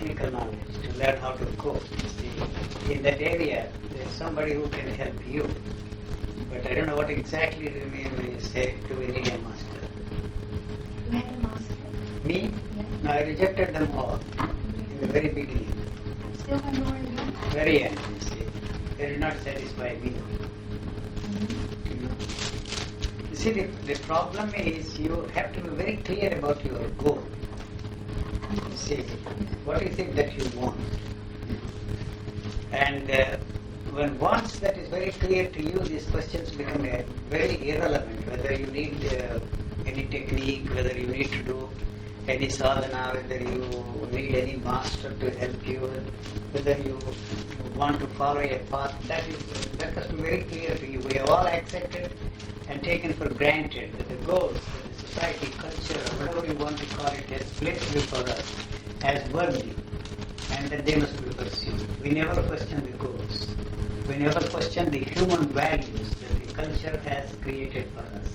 technical knowledge to learn how to cope. See, in that area, there's somebody who can help you. But I don't know what exactly do you mean when you say, do we need a master? You had a master? Me? Yeah. No, I rejected them all in the very beginning. Still have more in you? Very end, you see. They did not satisfy me. You see, the problem is you have to be very clear about your goal. You see, what is it that you want? And when once that is very clear to you, these questions become very irrelevant. Whether you need any technique, whether you need to do any sadhana, whether you need any master to help you, whether you want to follow a path, that has to be very clear to you. We have all accepted and taken for granted that the goals that the society, culture, or whatever you want to call it, has placed before us as worthy, and that they must be pursued. We never question the goals. We never question the human values that the culture has created for us.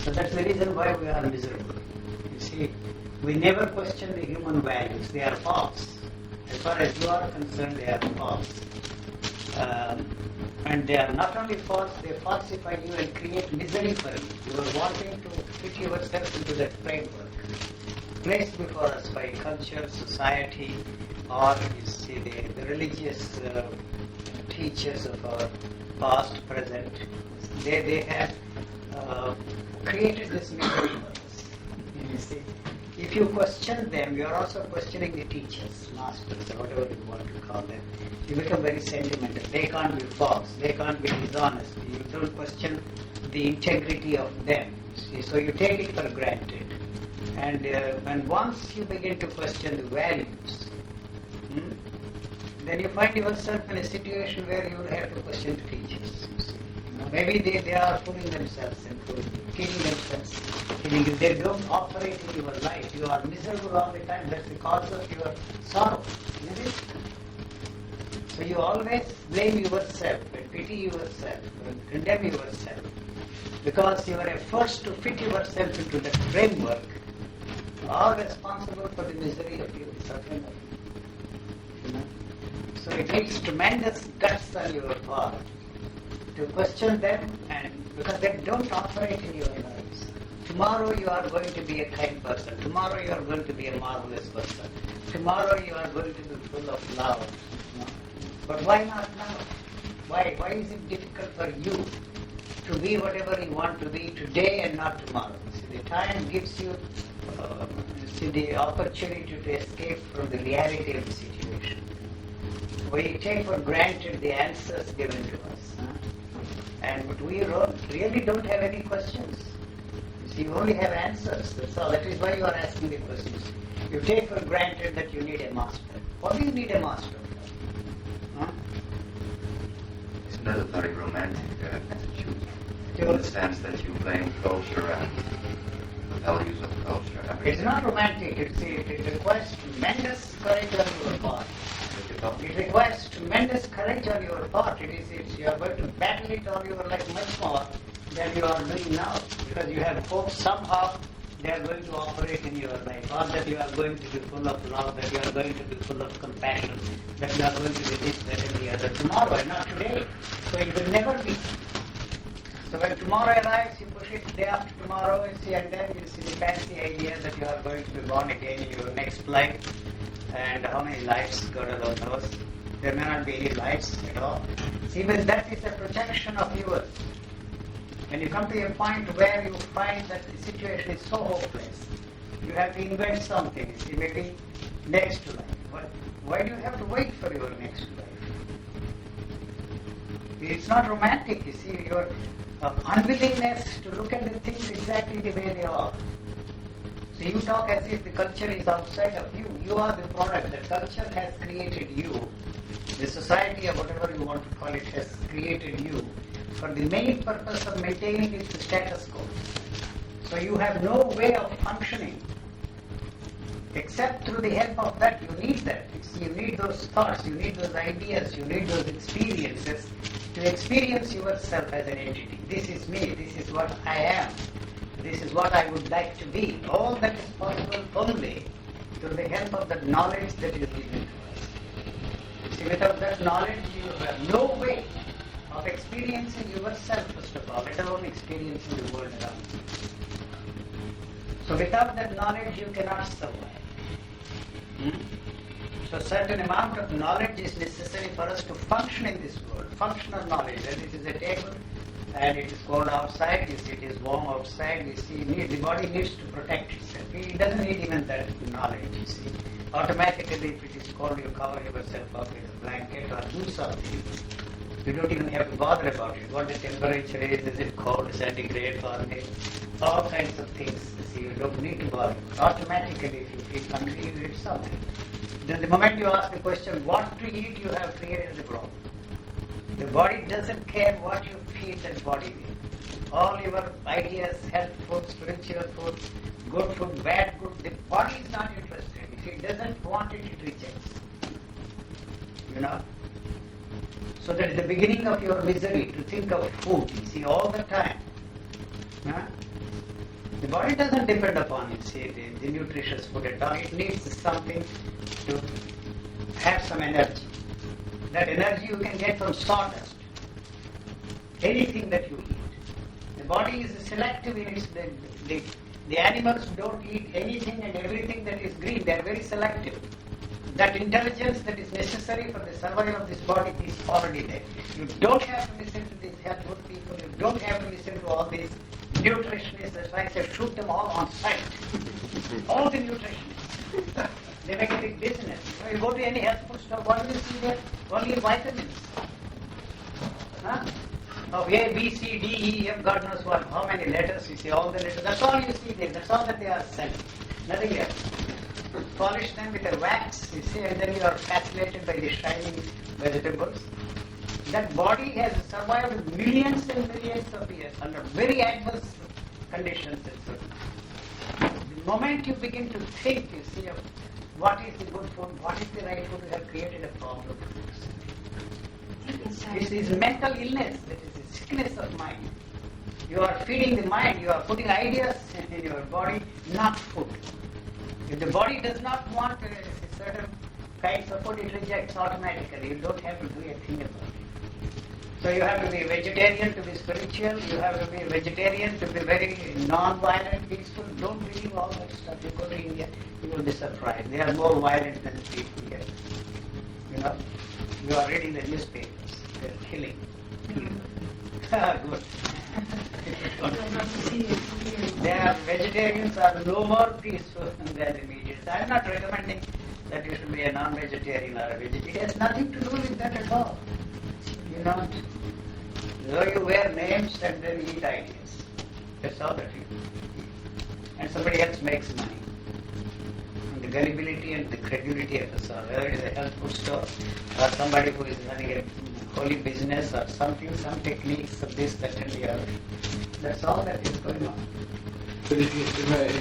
So that's the reason why we are miserable. You see, we never question the human values. They are false. As far as you are concerned, they are false. And they are not only false, they falsify you and create misery for you. You are wanting to fit yourself into that framework placed before us by culture, society, or you see the religious teachers of our past, present. They have created this misery for us. You see, if you question them, you are also questioning the teachers, masters, or whatever you want to call them. You become very sentimental. They can't be false. They can't be dishonest. You don't question the integrity of them. See? So you take it for granted. And when once you begin to question the values, then you find yourself in a situation where you will have to question the teachers. Maybe they are fooling themselves and kidding themselves. If they don't operate in your life, you are miserable all the time. That's the cause of your sorrow, isn't it? So you always blame yourself and pity yourself and condemn yourself because your efforts to fit yourself into that framework are responsible for the misery of your suffering. So it takes tremendous guts on your part to question them, and because they don't operate in your lives. Tomorrow you are going to be a kind person. Tomorrow you are going to be a marvelous person. Tomorrow you are going to be full of love. But why not now? Why is it difficult for you to be whatever you want to be today and not tomorrow? See, the time gives you the opportunity to escape from the reality of the situation. We take for granted the answers given to us. But we really don't have any questions. You see, you only have answers. That's all. That is why you are asking the questions. You take for granted that you need a master. What do you need a master for? Isn't that a very romantic attitude? In the sense that you blame culture and the values of culture. Everything. It's not romantic. It requires tremendous courage on your part. It requires tremendous courage on your part. You are going to battle it all your life much more than you are doing now, because you have hope somehow they are going to operate in your life, or that you are going to be full of love, that you are going to be full of compassion, that you are going to be this, that, and the other tomorrow, and not today. So it will never be. So when tomorrow arrives, you push it day after tomorrow, you see, and then you see the fancy idea that you are going to be born again in your next life. And how many lives God alone knows. There may not be any lives at all. See, but that is a projection of yours. When you come to a point where you find that the situation is so hopeless, you have to invent something. See, maybe next life. Why do you have to wait for your next life? It's not romantic, you see, your unwillingness to look at the things exactly the way they are. So you talk as if the culture is outside of you. You are the product. The culture has created you. The society, or whatever you want to call it, has created you for the main purpose of maintaining its status quo. So you have no way of functioning except through the help of that. You need that. You need those thoughts, you need those ideas, you need those experiences to experience yourself as an entity. This is me, this is what I am, this is what I would like to be. All that is possible only through the help of that knowledge that is given to us. See, without that knowledge, you have no way of experiencing yourself, first of all, let alone experiencing the world around you. So without that knowledge, you cannot survive. So certain amount of knowledge is necessary for us to function in this world. Functional knowledge, that this is a table and it is cold outside, you see it is warm outside, you see the body needs to protect itself. It doesn't need even that knowledge, you see. Automatically if it is cold, you cover yourself up with a blanket or do something. You don't even have to bother about it. What the temperature is it cold, centigrade, Fahrenheit, all kinds of things. You see, you don't need to bother. Automatically if you feel hungry, you eat something. Then the moment you ask the question, what to eat, you have created the problem. The body doesn't care what you feed that body with. All your ideas, health food, spiritual food, good food, bad food, the body is not interested. If it doesn't want it, it rejects. You know? So that is the beginning of your misery, to think of food, you see, all the time. Huh? The body doesn't depend upon it, see, the nutritious food at all. It needs something to have some energy. That energy you can get from sawdust. Anything that you eat. The body is selective in its... The animals don't eat anything and everything that is green. They are very selective. That intelligence that is necessary for the survival of this body is already there. You don't have to listen to these helpful people. You don't have to listen to all these nutritionists. That's why I say shoot them all on sight. All the nutritionists. They make a big business. You go to any health food store, what do you see there? Only vitamins. Huh? Of A, B, C, D, E, F, God knows what. How many letters? You see all the letters. That's all you see there. That's all that they are selling. Nothing else. Polish them with a wax, you see, and then you are fascinated by the shining vegetables. That body has survived millions and millions of years under very adverse conditions. The moment you begin to think, you see, of what is the good food, what is the right food, you have created a problem. This is mental illness, that is the sickness of mind. You are feeding the mind, you are putting ideas in your body, not food. If the body does not want certain kinds of food, it rejects automatically. You don't have to do a thing about it. So you have to be vegetarian to be spiritual. You have to be vegetarian to be very non-violent, peaceful. Don't believe all that stuff. You go to India, you will be surprised. They are more violent than the people here. You know, you are reading the newspapers. They are killing. Good. Their vegetarians are no more peaceful than the medians. I am not recommending that you should be a non-vegetarian or a vegetarian. It has nothing to do with that at all. You know, though you wear names and then eat ideas. That's all that you do. And somebody else makes money. And the gullibility and the credulity of us all, whether it is a health food store or somebody who is running a holy business or something, some techniques of this, that and the other. That's all that is going on. But if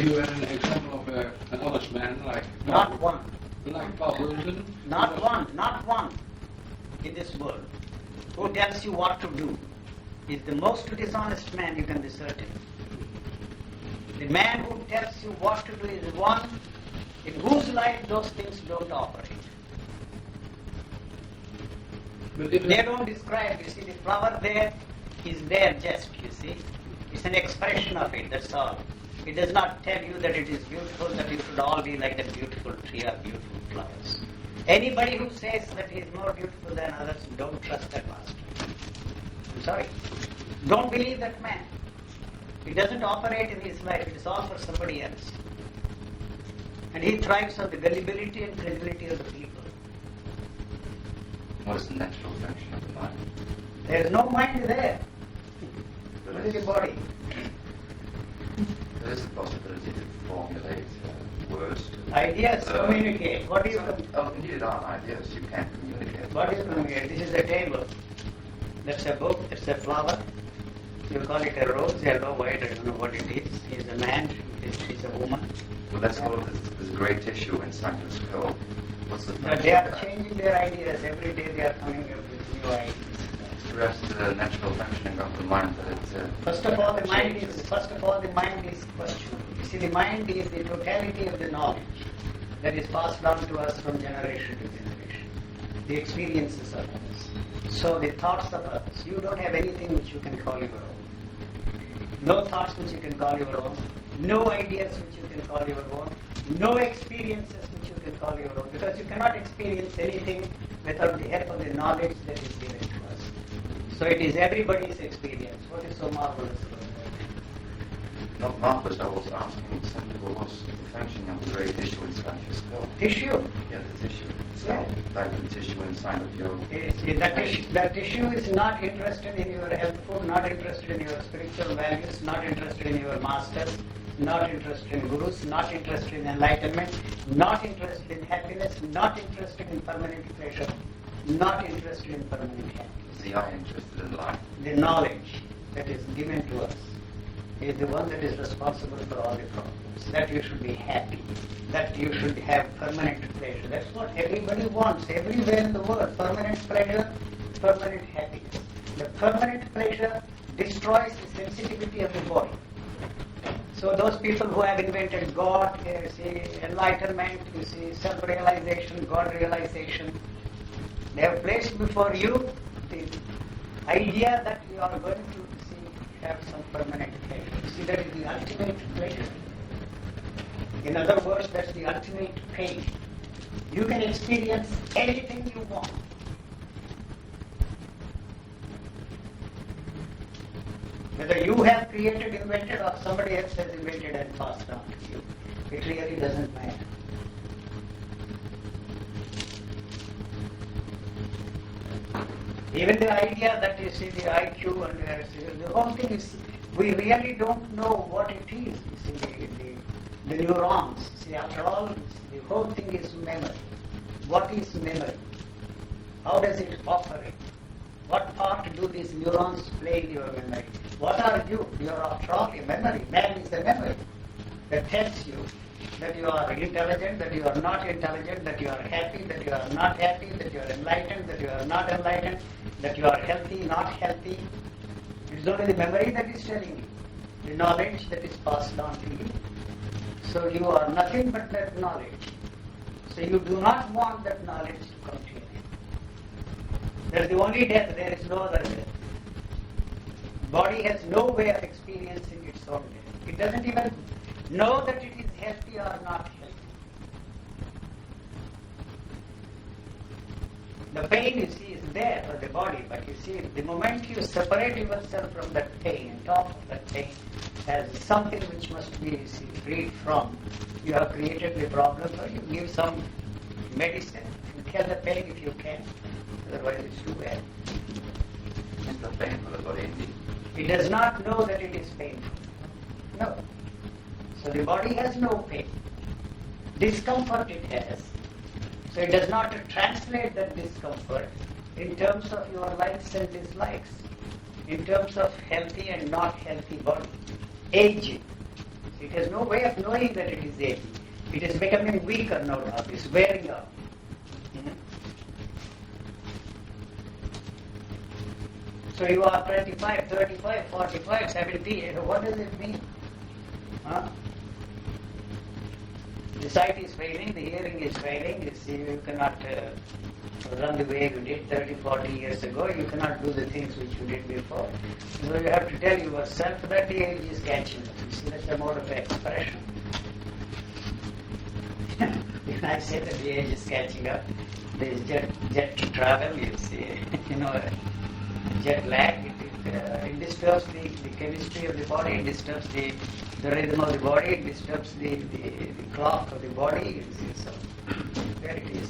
you had an example of an honest man like... Not one. Like Bodily? Not one in this world who tells you what to do is the most dishonest man you can be certain. The man who tells you what to do is one in whose life those things don't operate. They don't describe, you see, the flower there is there just, you see. It's an expression of it, that's all. It does not tell you that it is beautiful, that you should all be like that beautiful tree or beautiful flowers. Anybody who says that he is more beautiful than others, don't trust that master. I'm sorry. Don't believe that man. It doesn't operate in his life, it is all for somebody else. And he thrives on the gullibility and credulity of the people. What is the natural function of the mind? There is no mind there. What is the body? There is the possibility to formulate words. Ideas communicate. What do you Indeed, on ideas you can communicate. What do you communicate? This is a table. That's a book. That's a flower. You call it a rose, yellow, white. I don't know what it is. He's a man. She's a woman. Well, let's go to this great tissue inside your skull. What's the function They are of that? changing their ideas. Every day they are coming up with new ideas. The rest of the natural functioning of the mind that it's... First of all, the mind is questionable. You see, the mind is the totality of the knowledge. that is passed on to us from generation to generation. The experiences of others. So the thoughts of others. You don't have anything which you can call your own. No thoughts which you can call your own. No ideas which you can call your own. No experiences which you can call your own. Because you cannot experience anything without the help of the knowledge that is given to us. So it is everybody's experience. What is so marvelous about that? Not marvelous, I was asking simply what was the functioning of the great tissue inside your skull. Tissue. Yeah, the tissue itself, like the tissue inside of your... That tissue is not interested in your health food, not interested in your spiritual values, not interested in your masters, not interested in gurus, not interested in enlightenment, not interested in happiness, not interested in permanent pleasure, not interested in permanent happiness. They are interested in life. The knowledge that is given to us is the one that is responsible for all the problems. That you should be happy, that you should have permanent pleasure. That's what everybody wants, everywhere in the world. Permanent pleasure, permanent happiness. The permanent pleasure destroys the sensitivity of the body. So those people who have invented God, you see, enlightenment, you see, self-realization, God realization, they have placed before you the idea that you are going to have some permanent pleasure. You see, that is the ultimate pleasure. In other words, that's the ultimate pain. You can experience anything you want. Whether you have created, invented, or somebody else has invented and passed on to you, it really doesn't matter. Even the idea that you see the IQ and the whole thing is, we really don't know what it is. You see, the neurons. See, after all, the whole thing is memory. What is memory? How does it operate? What part do these neurons play in your memory? What are you? You are after all a memory. Man is a memory that tells you that you are intelligent, that you are not intelligent, that you are happy, that you are not happy, that you are enlightened, that you are not enlightened, that you are healthy, not healthy. It is only the memory that is telling you, the knowledge that is passed on to you. So you are nothing but that knowledge. So you do not want that knowledge to come to you. That is the only death, there is no other death. Body has no way of experiencing its own death. It doesn't even know that it is healthy or not healthy. The pain, you see, is there for the body, but you see, the moment you separate yourself from that pain, on top of that pain, as something which must be, you see, freed from, you have created the problem, or you give some medicine and kill the pain if you can, otherwise it's too bad. It's not painful, the body indeed. It does not know that it is painful. No. So the body has no pain. Discomfort it has. So it does not translate that discomfort in terms of your likes and dislikes, in terms of healthy and not healthy body. Aging. It has no way of knowing that it is aging. It is becoming weaker no doubt. It is wearing out. So you are 25, 35, 45, 70, what does it mean? Huh? The sight is failing, the hearing is failing, you see, you cannot run the way you did 30, 40 years ago, you cannot do the things which you did before. So you have to tell yourself that the age is catching up. You see, that's a mode of expression. When I say that the age is catching up, there is jet travel, you see, jet lag, it disturbs the chemistry of the body, it disturbs the rhythm of the body, it disturbs the clock of the body, you see, so there it is.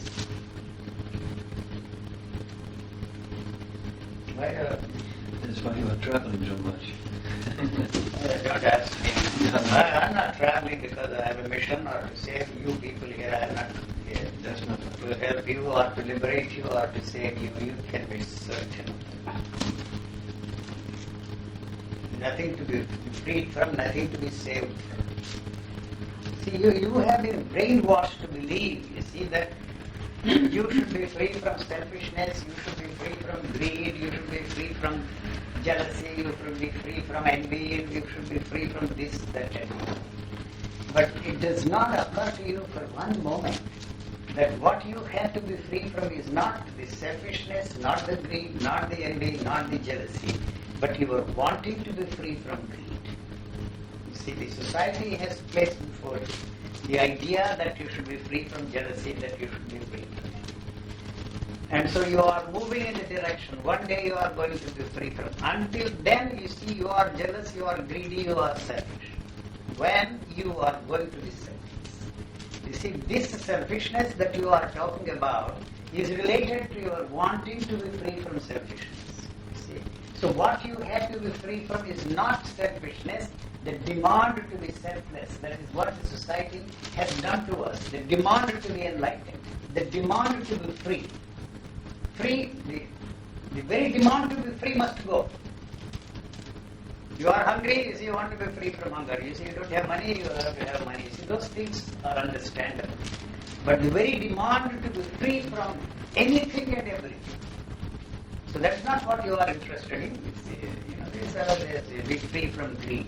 That's why you are traveling so much. Don't ask me. I'm not traveling because I have a mission or to save you people here. I'm not here. That's not To help you or to liberate you or to save you. You can be certain. Nothing to be freed from, nothing to be saved from. See, you have been brainwashed to believe, you see, that you should be free from selfishness, you should be free from greed, you should be free from jealousy, you should be free from envy, you should be free from this, that, and that. But it does not occur to you for one moment that what you have to be free from is not the selfishness, not the greed, not the envy, not the jealousy, but you are wanting to be free from greed. You see, the society has placed before you the idea that you should be free from jealousy, that you should be free from it. And so you are moving in the direction. One day you are going to be free from. Until then, you see, you are jealous, you are greedy, you are selfish. When you are going to be selfish. You see, this selfishness that you are talking about is related to your wanting to be free from selfishness. You see? So what you have to be free from is not selfishness, the demand to be selfless. That is what the society has done to us. The demand to be enlightened. The demand to be free. Free, the very demand to be free must go. You are hungry, you see, you want to be free from hunger. You see, you don't have money, you have to have money. You see, those things are understandable. But the very demand to be free from anything and everything. So that's not what you are interested in. You see, this fellow says, be free from greed.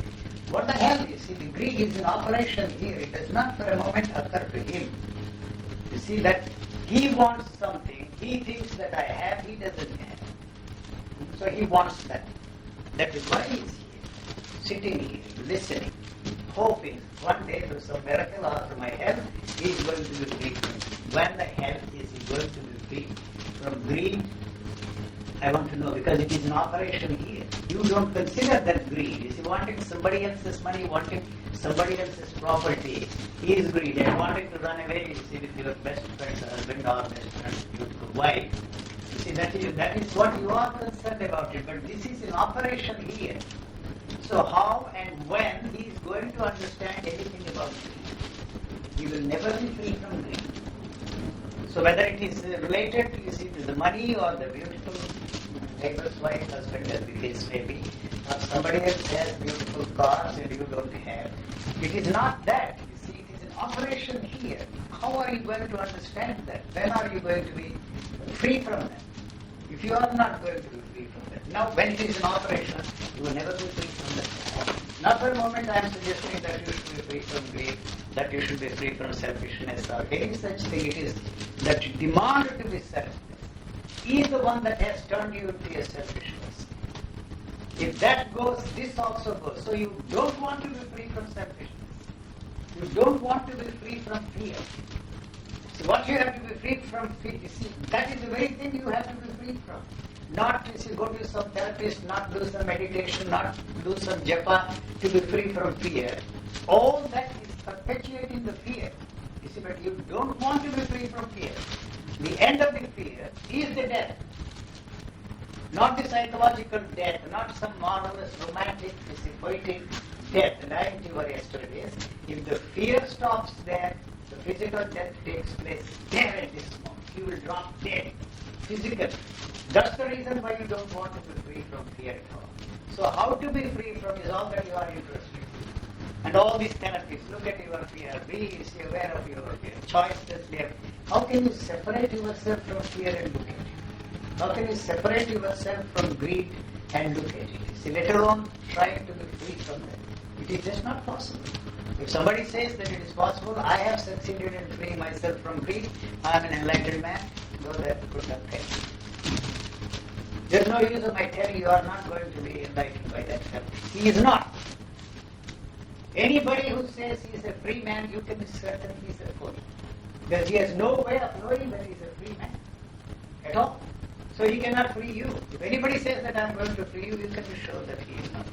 What the hell? You see, the greed is in operation here. It does not for a moment occur to him. You see that he wants something, he thinks that I have, he doesn't have. So he wants that. That is why he is here, sitting here, listening, hoping one day through some miracle or through my health, he is going to be free from it. When the hell is he going to be free from greed? I want to know, because it is an operation here. You don't consider that greed. You see, wanting somebody else's money, wanting somebody else's property is greed. And wanting to run away, you see, with your best friend's husband or best friend's beautiful wife. You see, that is what you are concerned about it. But this is an operation here. So how and when he is going to understand anything about greed? He will never be free from greed. So whether it is related to, you see, to the money or the beautiful neighbor's wife, husband, as the case may be, or somebody else has beautiful cars and you don't have. It is not that. You see, it is an operation here. How are you going to understand that? When are you going to be free from that? If you are not going to be free from that. Now, when it is an operation, you will never be free from that. Not for a moment I am suggesting that you should be free from greed, that you should be free from selfishness or any such thing. It is that demand to be selfless is the one that has turned you into a selfishness. If that goes, this also goes. So you don't want to be free from selfishness. You don't want to be free from fear. So what you have to be free from fear, you see, that is the very thing you have to be free from. Not to see, go to some therapist, not do some meditation, not do some japa to be free from fear. All that is perpetuating the fear. You see, but you don't want to be free from fear. The end of the fear is the death. Not the psychological death, not some marvelous, romantic, poetic death, dying to your yesterdays. If the fear stops there, the physical death takes place there at this moment. You will drop dead, physical. That's the reason why you don't want to be free from fear at all. So how to be free from is all that you are interested in. And all these therapies, look at your fear, be aware of your fear, choices there. How can you separate yourself from fear and look at it? How can you separate yourself from greed and look at it? See, let alone trying to be free from that. It is just not possible. If somebody says that it is possible, I have succeeded in freeing myself from greed, I am an enlightened man, go there, put up there. There is no use of my telling you are not going to be enlightened by that self. He is not. Anybody who says he is a free man, you can be certain he is a fool. Because he has no way of knowing that he is a free man at all. So he cannot free you. If anybody says that I am going to free you, you can be sure that he is not.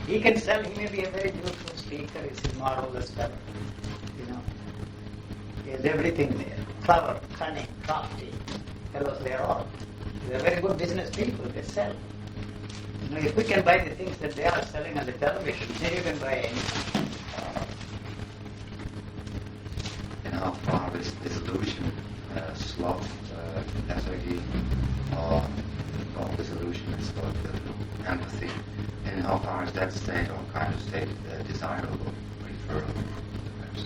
He can sell, he may be a very beautiful speaker, he is a marvelous fellow. He has everything there. Clever, cunning, crafty. Fellows, they are all. They are very good business people, they sell. If we can buy the things that they are selling on the television, then you can buy anything. And how far is disillusion, sloth, lethargy, or disillusion is called empathy? And how far is that state or kind of state desirable, preferable, perhaps?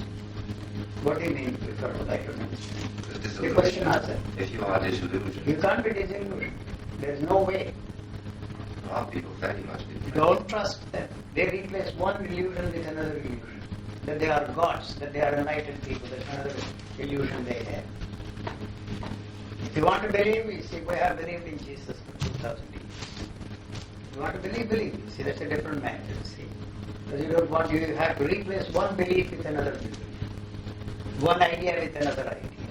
What do you mean preferable? I don't understand. The question answer. If you are disillusioned. You can't be disillusioned. There is no way. A lot of people very much do. Don't trust them. They replace one illusion with another illusion. that they are gods, that they are enlightened people. That's another illusion they have. If you want to believe, you see, we have believed in Jesus for 2,000 years. If you want to believe, believe. You see, that's a different matter, see. Because you don't want, you have to replace one belief with another belief. One idea with another idea.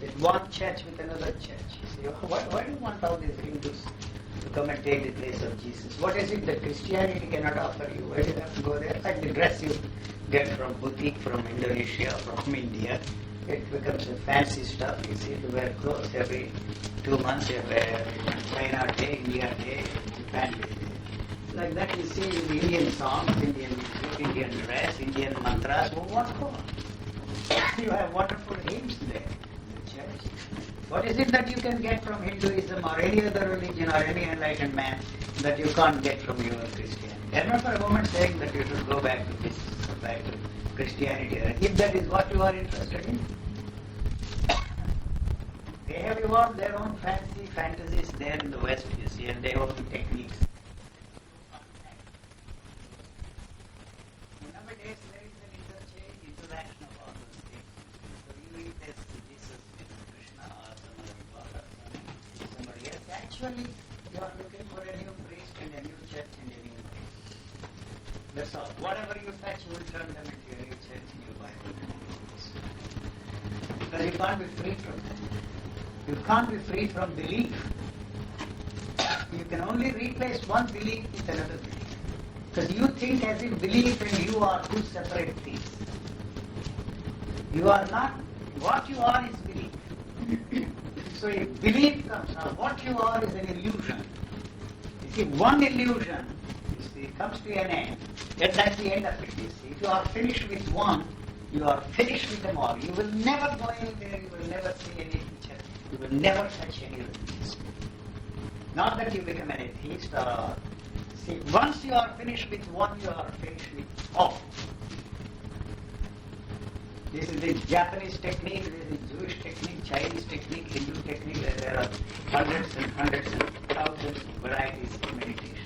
With one church with another church. You see, why do you want all these Hindus to come and take the place of Jesus? What is it that Christianity cannot offer you? Why do you have to go there? Like the dress you get from boutique, from Indonesia, from India. It becomes a fancy stuff. You see, to wear clothes every 2 months. You wear China Day, India Day, Japan Day. Like that you see in the Indian songs, Indian music, Indian dress, Indian mantras. Well, what for? You have wonderful hymns there in the church. What is it that you can get from Hinduism or any other religion or any enlightened man that you can't get from your Christianity? I remember a woman saying that you should go back to this, go back to Christianity. If that is what you are interested in, they have evolved their own fancy fantasies there in the West, you see, and their own techniques. Nowadays there is an interchange, interaction of all those things. So you eat this Jesus with Krishna or some other God or somebody else. Actually, you are looking for a new priest and a new church and a new priest. That's all. Whatever you touch, you will turn them into a new church, new Bible. Because you can't be free from that. You can't be free from belief. You can only replace one belief with another belief. Because you think as if belief and you are two separate things. You are not. What you are is belief. So if belief comes out, what you are is an illusion. You see, one illusion, you see, comes to an end. And that's the end of it, you see. If you are finished with one, you are finished with them all. You will never go anywhere, you will never see any teacher, you will never touch any of these. Not that you become an atheist or... See, once you are finished with one, you are finished with all. This is the Japanese technique, this is the Jewish technique, Chinese technique, Hindu technique. There are hundreds and thousands of varieties of meditations.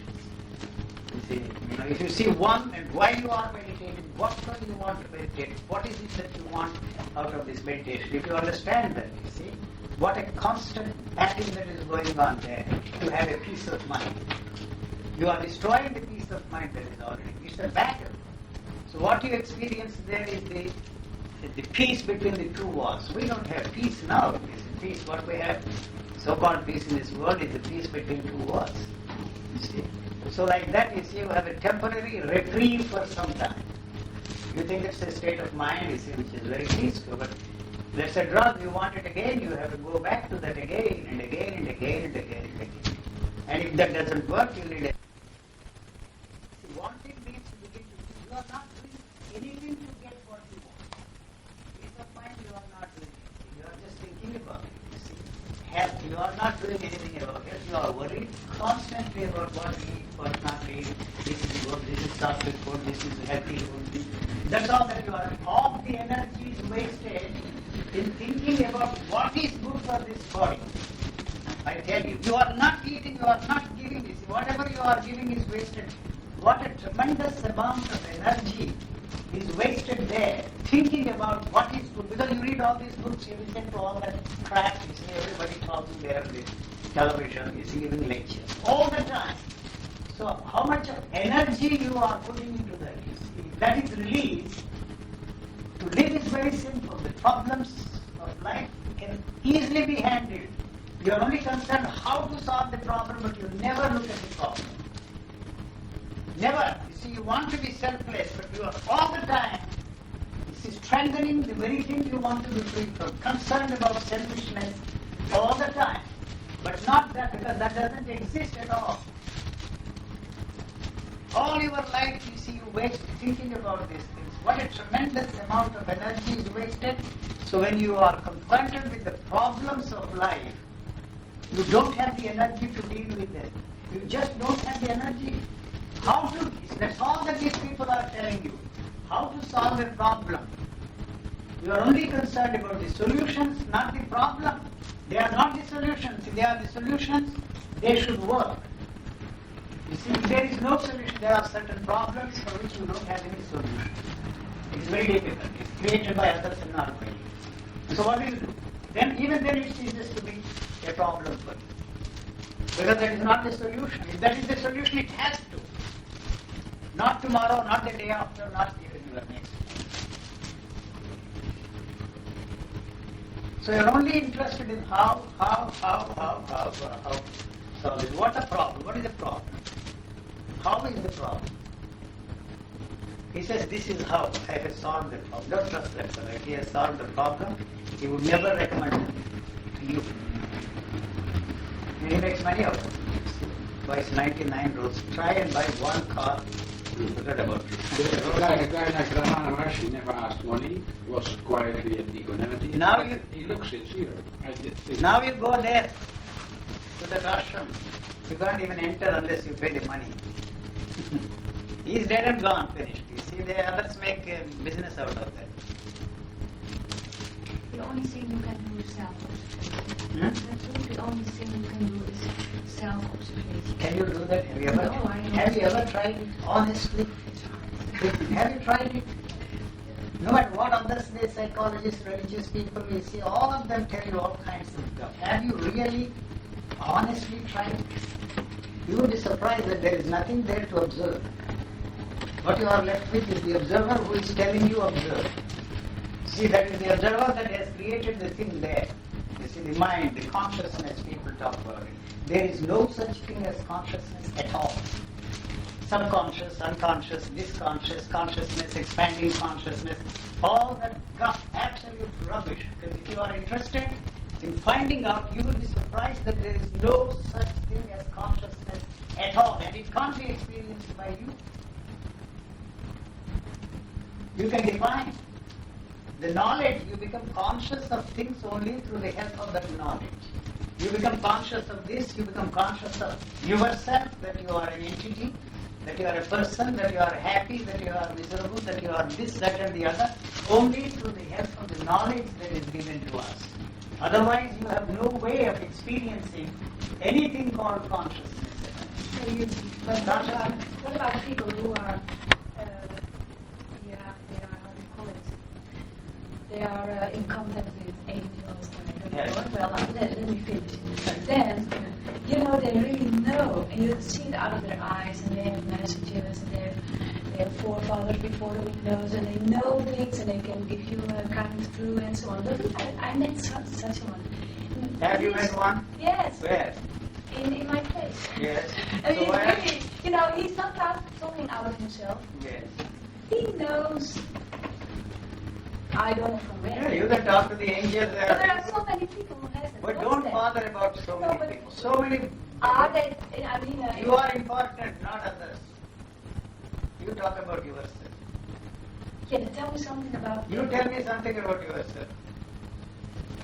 You see, if you see one and why you are meditating, what do you want to meditate? What is it that you want out of this meditation? If you understand that, you see, what a constant battle that is going on there to have a peace of mind. You are destroying the peace of mind that is already. It's a battle. So what you experience there is the peace between the two walls. We don't have peace now. Peace, what we have, so-called peace in this world, is the peace between two walls. You see. So like that, you see, you have a temporary reprieve for some time. You think it's a state of mind, you see, which is very peaceful, but there's a drug, you want it again, you have to go back to that again and again and again and again and again. And if that doesn't work, you need a... See, wanting means to begin to... You are not doing anything to get what you want. Peace of mind, you are not doing anything. You are just thinking about it, you see. Health, you are not doing anything about it. You are worried constantly about what to eat, what not to eat. This is good, this is software food, this is healthy food. That's all that you are. All the energy is wasted in thinking about what is good for this body. I tell you, you are not eating, you are not giving this. Whatever you are giving is wasted. What a tremendous amount of energy is wasted there, thinking about what is good. Because you read all these books, you listen to all that crap, you see everybody talking there on the television, you see giving lectures, all the time. So how much of energy you are putting into that, you see, that is released. To live is very simple. The problems of life can easily be handled. You are only concerned how to solve the problem, but you never look at the problem. Never. You see, you want to be selfless, but you are all the time, you see, strengthening the very thing you want to be free from, concerned about selfishness all the time. But not that, because that doesn't exist at all. All your life, you see, you waste thinking about these things. What a tremendous amount of energy is wasted. So when you are confronted with the problems of life, you don't have the energy to deal with them. You just don't have the energy. How to, that's all that these people are telling you. How to solve a problem. You are only concerned about the solutions, not the problem. They are not the solutions. If they are the solutions, they should work. You see, if there is no solution, there are certain problems for which you don't have any solution. It is very difficult. It's created by others and not by you. So what do you do? Then even then it ceases to be a problem for you. Because that is not the solution. If that is the solution, it has to. Not tomorrow, not the day after, not even your next. So you're only interested in how solve it. What the problem? What is the problem? How is the problem? He says, this is how I have solved the problem. Don't trust that fellow. If he has solved the problem, he would never recommend it to you. And he makes money out of it. Buys 99 roads. Try and buy one car. Forget about it. A guy like Ramana Maharshi never asked money, was quietly at equanimity. Now he looks sincere. Now you go there to the ashram. You can't even enter unless you pay the money. He's dead and gone, finished. You see, the others make a business out of that. The only thing you can do is self-observation. Hmm? That's the only thing you can do is self-observation. Can you do that? Have you ever? No, I don't. Have you ever tried it honestly? Have you tried it? No matter what others, the psychologists, religious people, you see, all of them tell you all kinds of stuff. Have you really honestly tried it? You will be surprised that there is nothing there to observe. What you are left with is the observer who is telling you observe. See, that is the observer that has created the thing there. You see, the mind, the consciousness, people talk about it. There is no such thing as consciousness at all. Subconscious, unconscious, disconscious, consciousness, expanding consciousness, all that guff, absolute rubbish. Because if you are interested in finding out, you will be surprised that there is no such thing as consciousness at all, and it can't be experienced by you. You can define. The knowledge, you become conscious of things only through the help of that knowledge. You become conscious of this, you become conscious of yourself, that you are an entity, that you are a person, that you are happy, that you are miserable, that you are this, that and the other, only through the help of the knowledge that is given to us. Otherwise, you have no way of experiencing anything called consciousness. But what about people who are, how do you call it? They are in contact with angels. Yes. Well, let me finish. Then, they really know, and you see it out of their eyes, and they have messages, and they have forefathers before the windows, and they know things, and they can give you a kind of clue and so on. Look, I met such one. Have you met one? Yes. Where? In my place. Yes. I So mean, where? really, he's not talking out of himself. Yes. He knows. I don't know from where. Yeah, you can talk to the angels But there there. are so many people who have that. But What's don't that? bother about so No, many but- people. So many. Are they? I mean, You are important, not others. You talk about yourself. yeah, but tell me something about. You tell me something about yourself.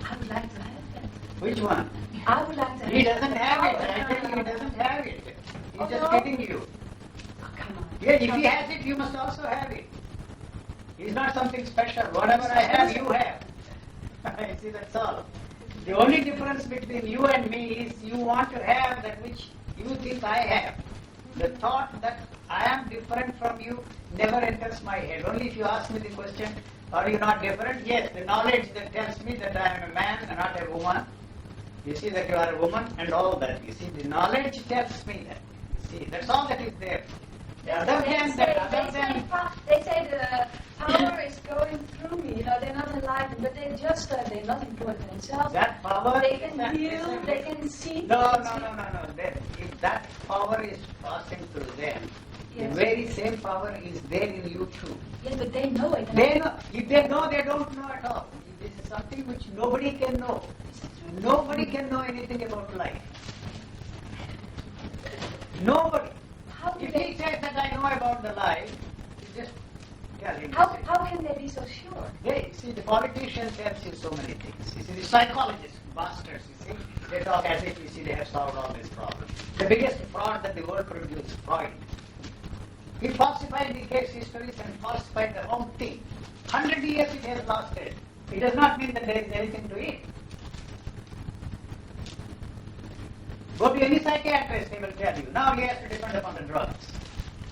I would like to have that. Which one? I would like to have He doesn't have it. Oh, I tell you, he doesn't have it. He's Oh, just no? kidding you. Oh, come on. Yeah, if he has it, you must also have it. He's not something special. Whatever I have, you have. You see, that's all. The only difference between you and me is you want to have that which you think I have. The thought that I am different from you never enters my head. Only if you ask me the question, are you not different? Yes, the knowledge that tells me that I am a man and not a woman. You see that you are a woman and all that. You see, the knowledge tells me that. You see, that's all that is there. Other than that, They say the power is going through me. They're not enlightened, but they're just they're not important themselves. that power They is can that- feel, they can see. No. If that power is passing through them, Yes. the very same power is there in you too. Yes, but they know it. They know. If they know, they don't know at all. This is something which nobody can know. Nobody can know anything about life. Nobody. How do If he they? says that I know about the life, you just tell him. How can they be so sure? Hey, see, the politician tells you so many things. You see, the psychologists, bastards, you see, they talk as if, you see, they have solved all these problems. The biggest fraud that the world produced, Freud. He falsified the case histories and falsified the whole thing. 100 years it has lasted. It does not mean that there is anything to it. Go to any psychiatrist, he will tell you, now he has to depend upon the drugs.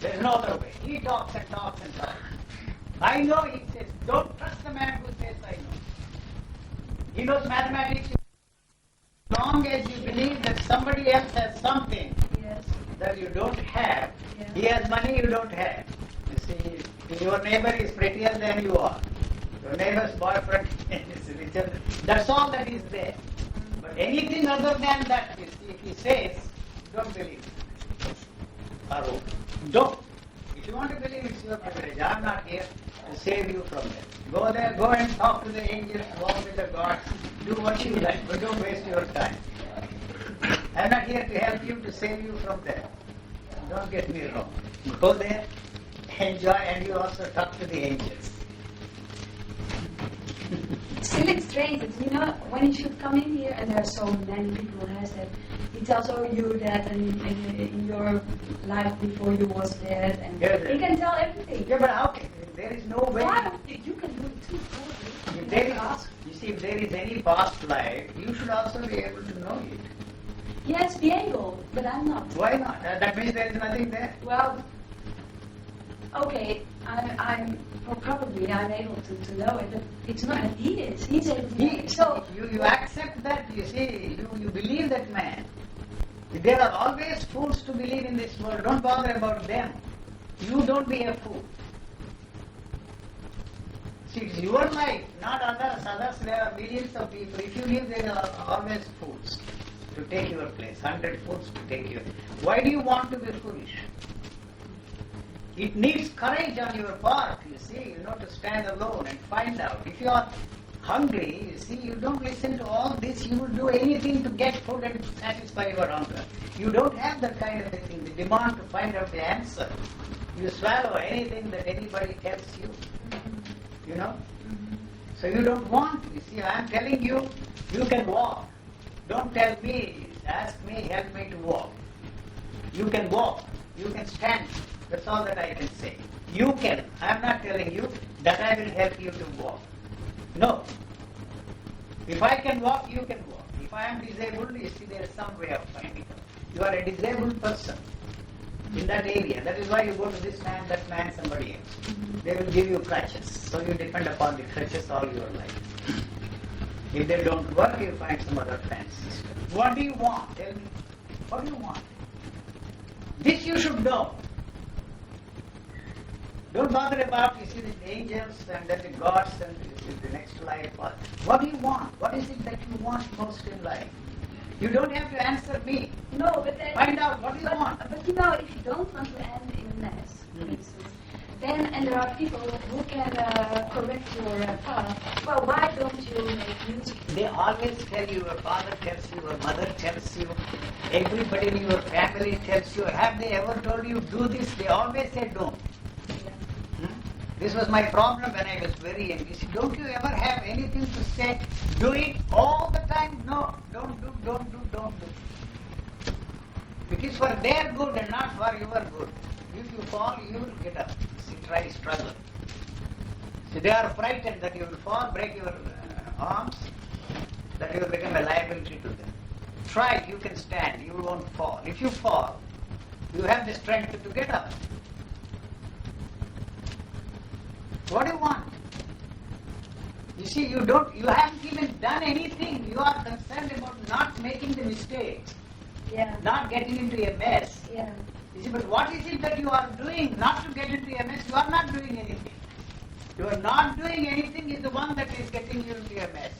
There is no other way. He talks and talks and talks. I know, he says. Don't trust the man who says I know. He knows mathematics. As long as you believe that somebody else has something Yes. that you don't have, Yeah. he has money you don't have. You see, your neighbor is prettier than you are. Your neighbor's boyfriend is richer. That's all that is there. But anything other than that, you see, if he says, don't believe it. Or don't. If you want to believe, it's your privilege. I'm not here to save you from that. Go there, go and talk to the angels, walk with the gods, do what you like, but don't waste your time. I'm not here to help you, to save you from that. Don't get me wrong. Go there, enjoy, and you also talk to the angels. Still, it's strange that, you know, when you should come in here, and there are so many people who has that, he tells you that in your life before you was dead, and Yes, he can tell everything. Yeah, but how can, there is no way. Why? You can do it too, totally. If there is, you see, if there is any past life, you should also be able to know it. Yes, be able, but I'm not. Why not? That means there is nothing there. Well, okay, I'm probably I'm able to know it, but it's not that he is. He's able to know it. So You accept that, you see, you believe that man. There are always fools to believe in this world. Don't bother about them. You don't be a fool. See, it's your life, not others. Others, there are millions of people. If you live, there are always fools to take your place. 100 fools to take your place. Why do you want to be foolish? It needs courage on your part, you see, to stand alone and find out. If you are hungry, you see, you don't listen to all this. You will do anything to get food and satisfy your hunger. You don't have that kind of a thing, the demand to find out the answer. You swallow anything that anybody tells you, So you don't want, you see, I am telling you, you can walk. Don't tell me, ask me, help me to walk. You can walk, you can stand. That's all that I can say. You can. I am not telling you that I will help you to walk. No. If I can walk, you can walk. If I am disabled, you see, there is some way of finding out. You are a disabled person in that area. That is why you go to this man, that man, somebody else. They will give you crutches. So you depend upon the crutches all your life. If they don't work, you find some other fancy stuff. What do you want? Tell me. What do you want? This you should know. Don't bother about, you see, the angels and then the gods and the next life. What do you want? What is it that you want most in life? You don't have to answer me. no, but then, Find out what do you want. But if you don't want to end in a mess, for instance, then and there are people who can correct your path. Well, why don't you make music? They always tell you, your father tells you, your mother tells you, everybody in your family tells you. Have they ever told you do this? They always say don't. This was my problem when I was very young. You see, don't you ever have anything to say? Do it all the time? No, don't do. It is for their good and not for your good. If you fall, you will get up. See, try, struggle. See, they are frightened that you will fall, break your arms, that you will become a liability to them. Try, you can stand, you won't fall. If you fall, you have the strength to get up. What do you want? You see, you haven't even done anything. You are concerned about not making the mistakes, Yeah. not getting into a mess. Yeah. You see, but what is it that you are doing not to get into a mess? You are not doing anything. You are not doing anything is the one that is getting you into a mess.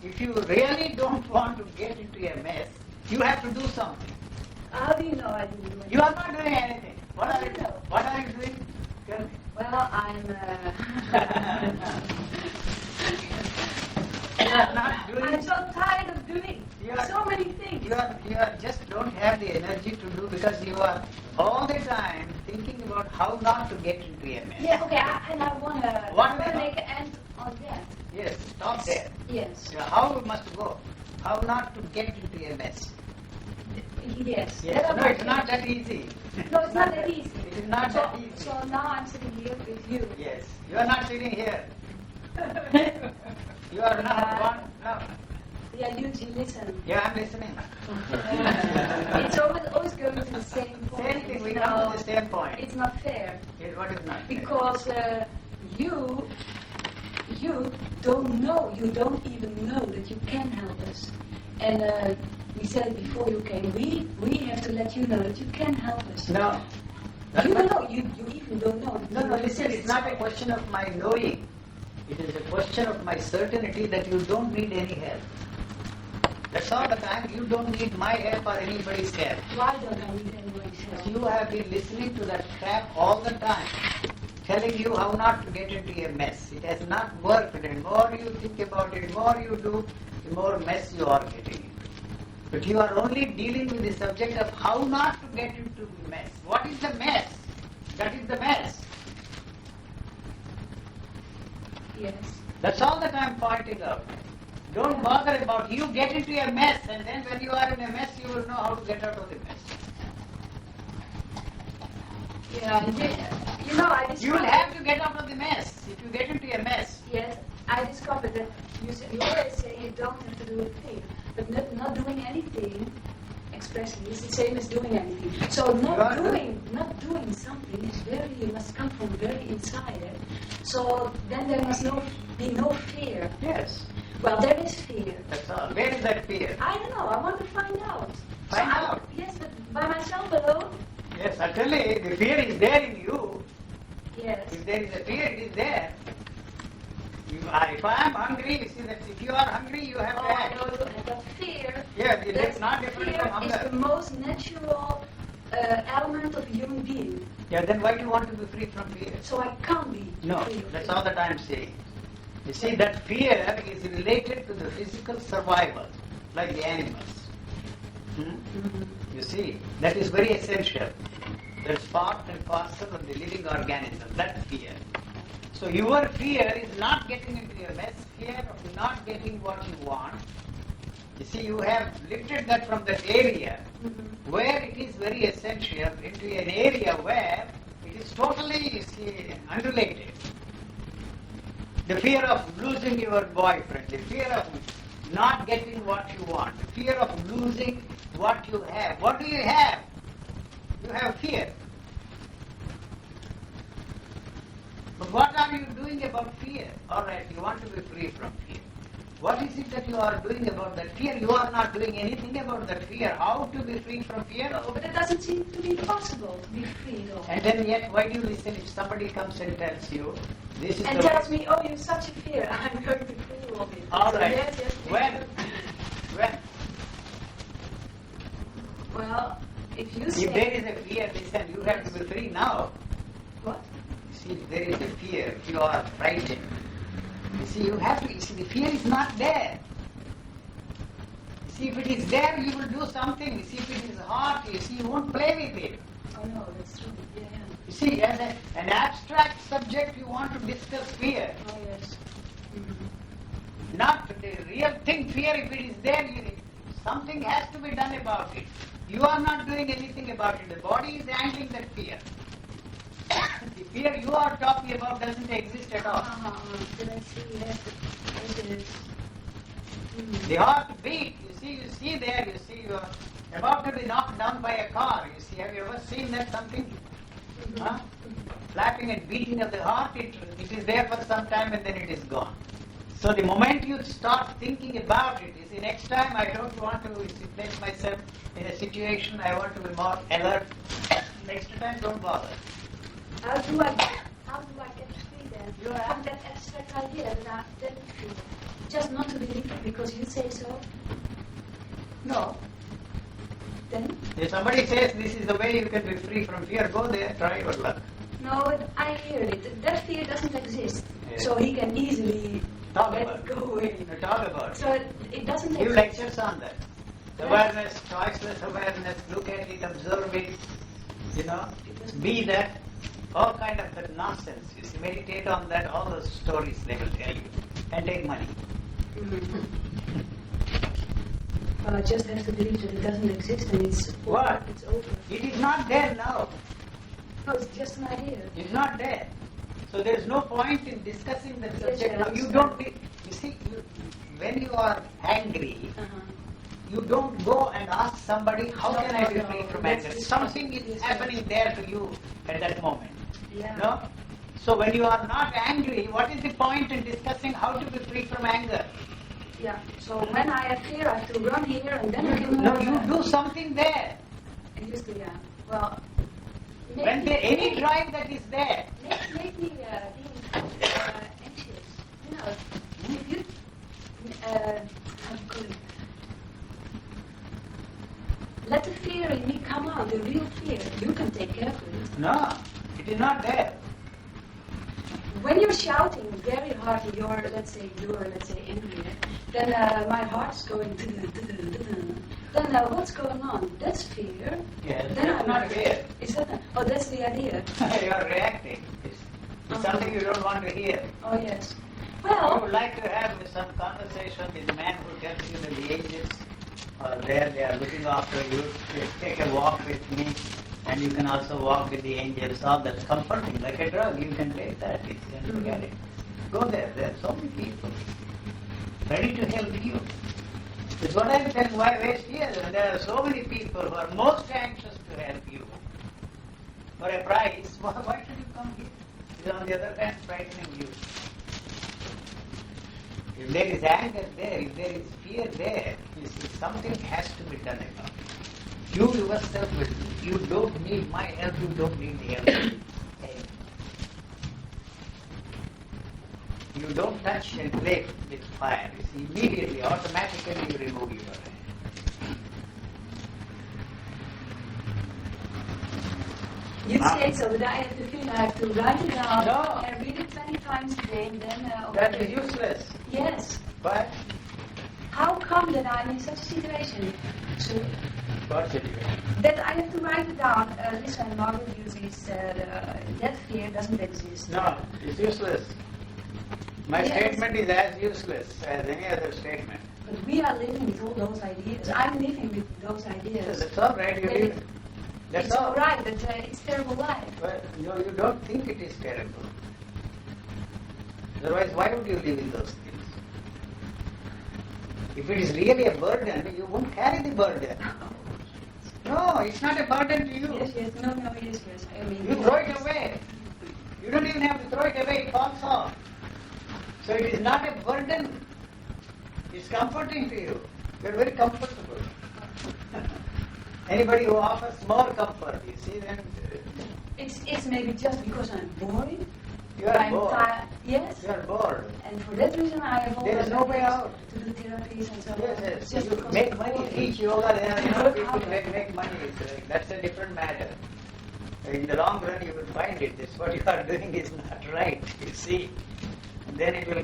If you really don't want to get into a mess, you have to do something. How do you know I didn't do it? You are not doing anything. What How are do you you know? What are you doing? Tell me. Well, I'm. You are not doing. I'm so tired of doing so many things. You are just don't have the energy to do because you are all the time thinking about how not to get into a mess. Yeah. Okay. I wanna. What I wanna about- make an end on that. Yes, stop there. Yes. Yeah, how we must go? How not to get into a mess? Yes. Yes. No, it's not that easy. No, it's not that easy. It is not so, that easy. So now I'm sitting here with you. Yes, you are not sitting here. You are not one. No. Yeah, you listen. Yeah, I'm listening. It's always going to the same point. Same thing. We come to the same point. It's not fair What is not? because you don't know, you don't even know that you can help us. And we said it before you came, we have to let you know that you can help us. No. You don't know, you even don't know. No, listen, it's not a question of my knowing. It is a question of my certainty that you don't need any help. That's all the time. You don't need my help or anybody's help. Why don't I need anybody's help? You have been listening to that crap all the time, telling you how not to get into a mess. It has not worked. The more you think about it, the more you do, the more mess you are getting into. But you are only dealing with the subject of how not to get into the mess. What is the mess? That is the mess. Yes. That's all that I am pointing out. Don't bother about you get into a mess, and then when you are in a mess, you will know how to get out of the mess. Yeah, you know, I discovered... You will have to get out of the mess if you get into a mess. Yes, I discovered that you always say you don't have to do a thing, but not doing anything expressly is the same as doing anything. So not doing something is must come from very inside it. So then there must be no fear. Yes. Well, there is fear. That's all. Where is that fear? I don't know. I want to find out. Find out? Yes, but by myself alone. Yes, certainly the fear is there in you. Yes. If there is a fear, it is there. If I am hungry, you see that if you are hungry, you have to I act. know, but fear. Yes, it is not different fear from hunger. is the most natural element of a human being. Yeah, then why do you want to be free from fear? So I can't be No, free of that's fear. all that I am saying. You see, that fear is related to the physical survival, like the animals. You see, that is very essential. That's part and parcel of the living organism, that fear. So your fear is not getting into your mess, fear of not getting what you want. You see, you have lifted that from that area where it is very essential into an area where it is totally, you see, unrelated. The fear of losing your boyfriend, the fear of not getting what you want, the fear of losing what you have. What do you have? You have fear. But what are you doing about fear? All right, you want to be free from fear. What is it that you are doing about that fear? You are not doing anything about that fear. How to be free from fear? No, but it doesn't seem to be possible to be free though. And then yet, why do you listen if somebody comes and tells you, this is And the... tells me, oh, you're such a fear, I'm going to free you of it. All So right. yes, When? Well, if you say... If there is a fear, listen, you have to be free now. What? See, if there is a fear, if you are frightened, you see, you have to, you see, the fear is not there. You see, if it is there, you will do something. You see, if it is hot, you see, you won't play with it. Oh no, that's true. Yeah. You see, as an abstract subject, you want to discuss fear. Oh yes. Not the real thing, fear, if it is there, something has to be done about it. You are not doing anything about it. The body is handling that fear. The fear you are talking about doesn't exist at all. Did I see? Yes, it is. The heart beat, you see there, you see you are about to be knocked down by a car. You see, have you ever seen that something? Huh? Flapping and beating of the heart, it is there for some time and then it is gone. So the moment you start thinking about it, you see, next time I don't want to place myself in a situation, I want to be more alert. Next time, don't bother. How do I get free then? You have that abstract idea that free. Just not to believe it because you say so? No. Then? If somebody says this is the way you can be free from fear, go there, try your luck. No, but I hear it. That fear doesn't exist. Yes. So he can easily Talk let about it go away. Talk about it. So it doesn't Give exist. lectures on that. Awareness, choiceless awareness, look at it, observe it, be that, all kind of that nonsense. You see, meditate on that, all those stories they will tell you, and take money. Well, I just have to believe that it doesn't exist and it's What? It's over. It is not there now. No, it's just an idea. It's not there. So there is no point in discussing that subject now. You understand. don't. You see, when you are angry, you don't go and ask somebody, how can I be free from anger? Something is happening there to you at that moment. Yeah. No? So when you are not angry, what is the point in discussing how to be free from anger? Yeah. So when I have fear, I have to run here and then I can No, you do something there. I used to, yeah. Well, When there any drive that is there. make me being anxious. You know, if you how to call it? Let the fear in me come out, the real fear. You can take care of it. No, it is not there. When you're shouting very hard, you're angry, then my heart's going. Then what's going on? That's fear. Yes, Then that's I'm not fear. Is that? Oh, that's the idea. You are reacting. It's something you don't want to hear. Oh yes. I Well, would like to have some conversation with the man who tells you that the angels are there, they are looking after you. Take a walk with me, and you can also walk with the angels. All that's comforting, like a drug. You can take that and forget it. Go there. There are so many people ready to help you. It's what I'm telling. Why waste years? And there are so many people who are most anxious to help you for a price. Why should you come here? It's on the other hand frightening you. If there is anger there, if there is fear there, you see, something has to be done about it. You yourself will do. You don't need my help, you don't need the help. You don't touch and play with fire. You see, immediately, automatically you remove your hand. you say so, but I have to feel I have to write it down No. and read it 20 times a day, and then. That is useless. Yes. But How come that I'm in such a situation? So what situation? that I have to write it down. Listen, Margaret usually said that fear doesn't exist. No, it's useless. My Yes. statement is as useless as any other statement. But we are living with all those ideas. I'm living with those ideas. That's all right. You But live. That's it's all. all right, but it's terrible life. But no, you don't think it is terrible. Otherwise, why would you live in those things? If it is really a burden, you won't carry the burden. No, it's not a burden to you. Yes, no, yes. I mean, You throw it away. You don't even have to throw it away, it falls off. So it is not a burden. It's comforting to you. You're very comfortable. Anybody who offers more comfort, you see, then it's maybe just because I'm bored. you are I'm bored. tired. Yes. You are bored. And for that reason, I have There is no way out. to do therapies and so on. Yes, It's yes. just You because make I'm money, bored. teach yoga, then Work people hard. make money. That's a different matter. In the long run, you will find it. This what you are doing is not right. You see, and then it will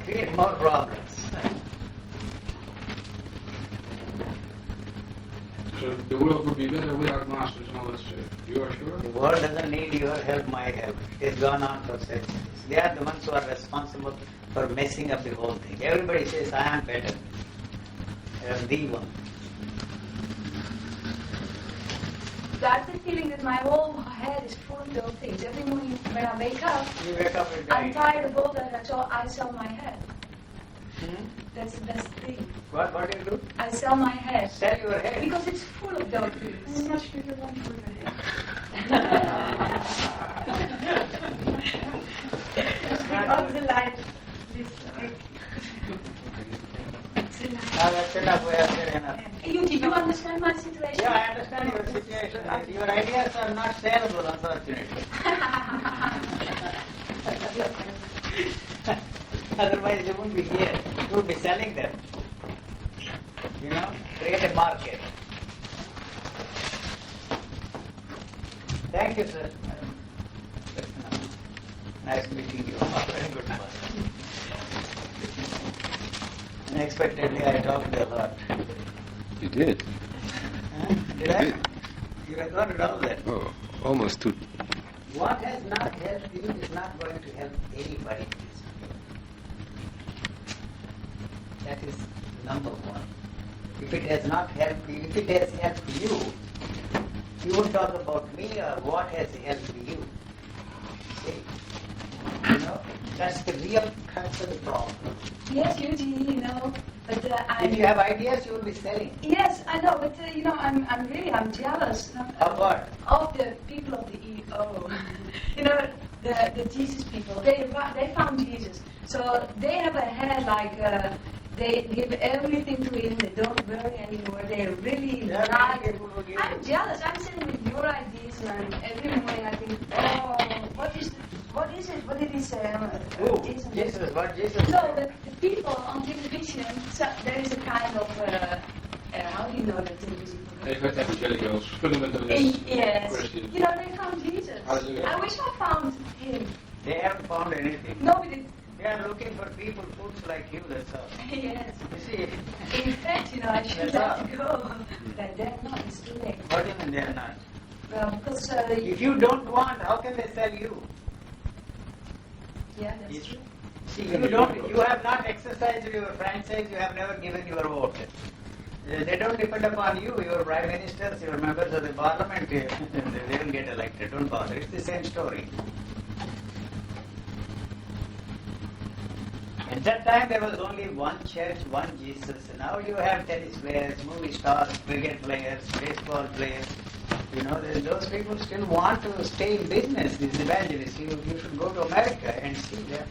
create more problems. So the world would be better without masters and all that stuff. You are sure? The world doesn't need your help, my help. It has gone on for centuries. They are the ones who are responsible for messing up the whole thing. Everybody says, I am better. I am the one. I've been feeling that my whole head is full of those things. Every morning when I wake up, You wake up and I'm die. tired of all that, so I sell my head. That's the best thing. What do you do? I sell my head. Sell your head. Because it's full of those things. How much do you want for your head? Of the light, this That's enough. We have said enough. You understand my situation? Yeah, I understand your situation. Your ideas are not saleable, unfortunately. Otherwise, you wouldn't be here. You would be selling them. You know, create a market. Thank you, sir. Nice meeting you. Very good one. Unexpectedly, I talked a lot. You did. Huh? Did I? You recorded all that. Oh, almost two. What has not helped you is not going to help anybody. That is number one. If it has not helped you, if it has helped you, you won't talk about me or what has helped you. See? You know, that's the real crux of the problem. Yes, Eugene, but If you have ideas, you will be selling. Yes, I know, but I'm jealous Of what? of the people of the EO. the Jesus people, they found Jesus. So they have a head like they give everything to him. They don't worry anymore. They're really There are not. many people who give I'm jealous. I'm sitting with your ideas, and every morning I think, oh, what is it? What did he say? Who? Jesus. Jesus, what Jesus No, said? the people on television. So there is a kind of how do you know that television? Even evangelicals, fundamentalists, Yes. Christians. You know, they found Jesus. Hallelujah. I wish I found him. They haven't found anything. Nobody. They are looking for people, fools like you, that's all. Yes. You see, In fact, you know, I should That's have to go. But they're not. It's too late. what do you mean they are not? Well, because If you don't want, how can they sell you? yeah, that's Yes. true. See, you have not exercised your franchise, you have never given your vote. They don't depend upon you, your prime ministers, your members of the parliament, they will get elected, don't bother. It's the same story. At that time there was only one church, one Jesus. Now you have tennis players, movie stars, cricket players, baseball players. You know, those people still want to stay in business, these evangelists. You should go to America and see them.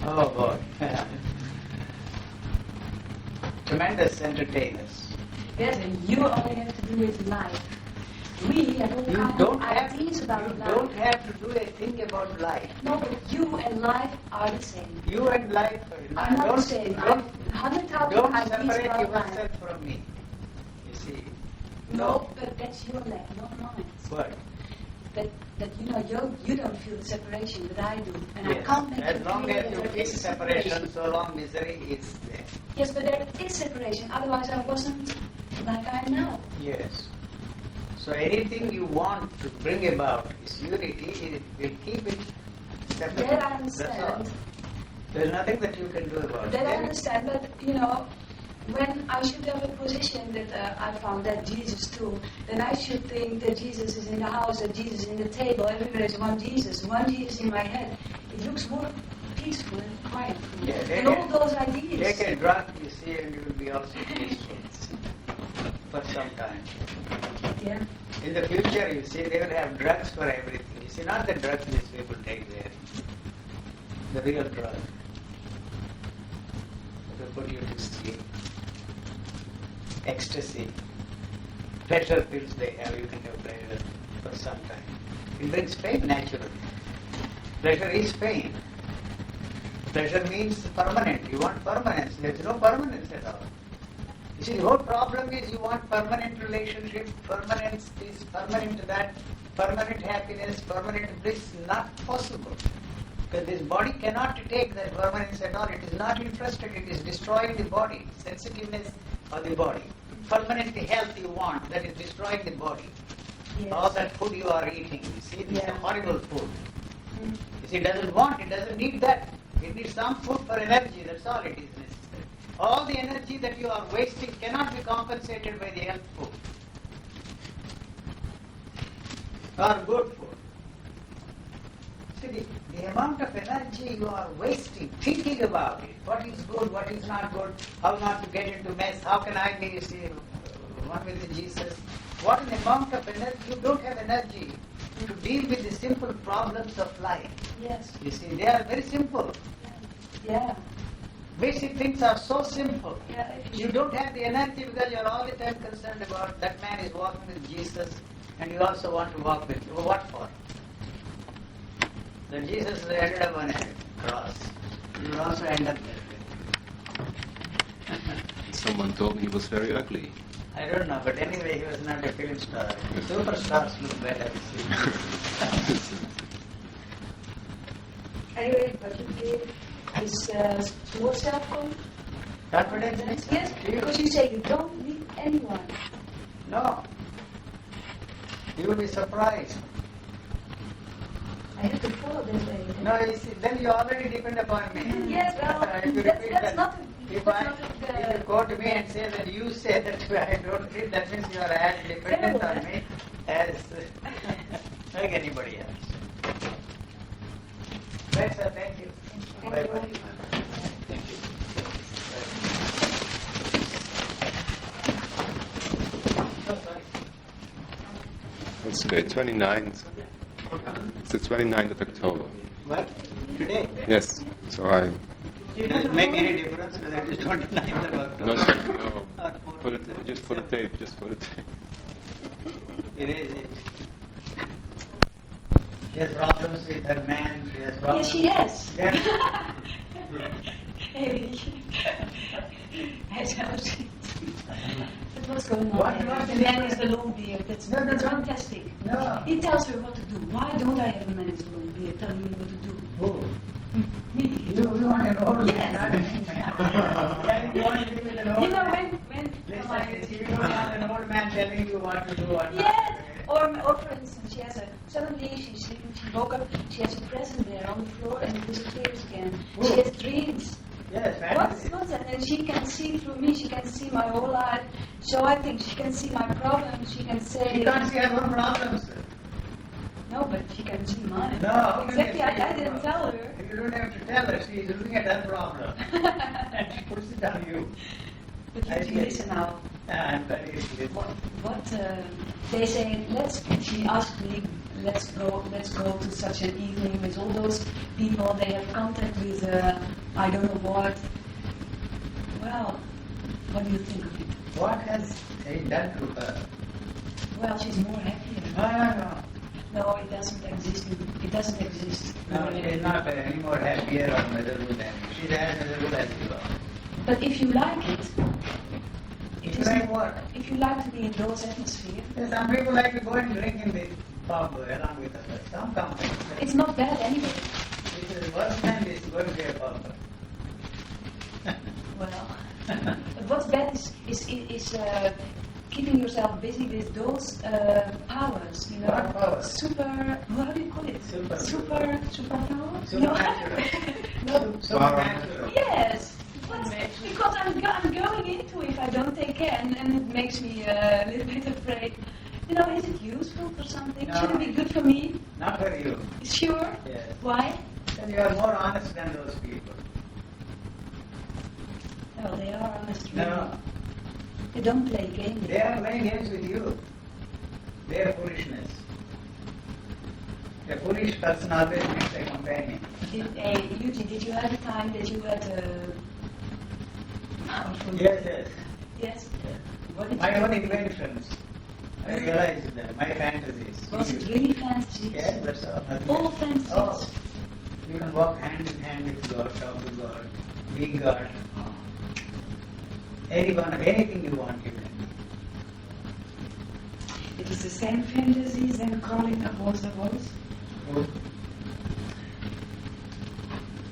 Oh boy. Tremendous entertainers. Yes, and you only have to do it life. We have all You kinds don't of have ideas about you life. don't have to do a thing about life. No, but you and life are the same. You and life I'm not don't, the same. I'm 100,000 don't ideas separate about life. yourself from me. You see. No, but that's your life, not mine. What? But you know, you don't feel the separation, but I do. And I Yes. can't make As you long feel as that you there feel is separation, so long misery is there. Yes, but there is separation. Otherwise, I wasn't like I am now. Yes. So anything you want to bring about is unity, it will keep it separate. That I That's all. understand. There's nothing that you can do about That I it. understand, but you know, when I should have a position that I found that Jesus too, then I should think that Jesus is in the house, that Jesus is in the table, everywhere is one Jesus in my head. It looks more peaceful and quiet. Yeah, and all those ideas. Take a drug, you see, and you will be also peaceful for some time. Yeah. In the future, you see, they will have drugs for everything. You see, not the drugs these people take there. The real drug. It will put you to sleep. Ecstasy. Pleasure pills they have, you can have pleasure for some time. It brings pain naturally. Pleasure is pain. Pleasure means permanent. You want permanence. There is no permanence at all. You see, the whole problem is you want permanent relationship, permanence this, permanent that, permanent happiness, permanent bliss. Not possible. Because this body cannot take that permanence at all. It is not interested. It is destroying the body, sensitiveness of the body. Permanent health you want, that is destroying the body. Yes. All that food you are eating, you see, this is a Yeah. horrible food. You see, it doesn't need that. It needs some food for energy, that's all it is necessary. All the energy that you are wasting cannot be compensated by the health food. Or good food. See, the amount of energy you are wasting thinking about it, what is good, what is not good, how not to get into mess, how can I be, you see, one with the Jesus. What an amount of energy, you don't have energy to deal with the simple problems of life. Yes. You see, they are very simple. Yeah. Basic things are so simple. Yeah. You don't have the energy because you are all the time concerned about that man is walking with Jesus and you also want to walk with him. What for? Then Jesus ended up on a cross. You will also end up there. Someone told me he was very ugly. I don't know, but anyway, he was not a film star. Superstars look better. Anyway, but you gave is more self-confidence. Confidence? Yes, because you say you don't need anyone. No. You will be surprised. I have to follow this way. No, you see, then you already depend upon me. Yes, well, If you that's repeat that's that, not. if That's I, not if you go to me and say that you say that I don't read, that means you are as dependent on me as like anybody else. Right, sir, thank you. Thank you. Bye-bye. Oh, sorry. Let's go 29th. It's 29th of October. What? Today? Yes. So I. It doesn't make any difference whether it is 29th of October. No, sir, no. Just for the tape. Just for the tape. It is. She has problems with her man. She has problems. Yes, she has. Yeah. Hey. What's going on? What? The man is the long beard. That's fantastic. No. He tells her what to do. Why don't I have a man with a long beard telling me what to do? Who? Me. You want an old Yes. man? Yeah, you want to live with an old You know, man? when Listen, you don't want an old man telling you what to do or not. yes, or for instance, suddenly she's sleeping, she woke up, she has a present there on the floor and it disappears again. Who? She has dreams. Yes, fantasy. What's that? And she can see through me, she can see my whole life. So I think she can see my problems, she can say... She can't see her own problems. No, but she can see mine. No. Exactly, I didn't tell her. You don't have to tell her. She's looking at her problem. And she puts it on you. But I you see. listen now. I'm very good. What they say, she asked me, let's go to such an evening with all those people, they have contact with, I don't know what. Well, what do you think of it? What has he done to her? Well, she's more happier. No. No, it doesn't exist. It doesn't exist. No, she's not any more happier or miserable than you. She's as miserable as you are. But if you like it, It's like what? if you like to be in those atmosphere, Some people like to go and drink in the pub along with others. Some companies. it's not bad anyway. It is worse than this going to a pub. Well, but what's bad is keeping yourself busy with those powers, you know. What powers? How do you call it? Superpower. Superpower? Supernatural. No. Supernatural. Yes. Because I'm going into it if I don't take care, and it makes me a little bit afraid. You know, is it useful for something? No. Should it be good for me? Not for you. Sure. Yes. Why? Then you are more honest than those people. No, they are honest. Really. No. They don't play games. They are playing games with you. Their foolishness. A foolish person always needs a companion. Yuji, did you have a time that you had powerful... Yes. Yes? What did My you own do? inventions. I realized that. My fantasies. Was it really fantasies? Yes, that's all. Nothing All else. fantasies? Oh, you can walk hand in hand with God, talk to God, be God. Anything you want, you can. It is the same fantasies and calling a voice. Oh,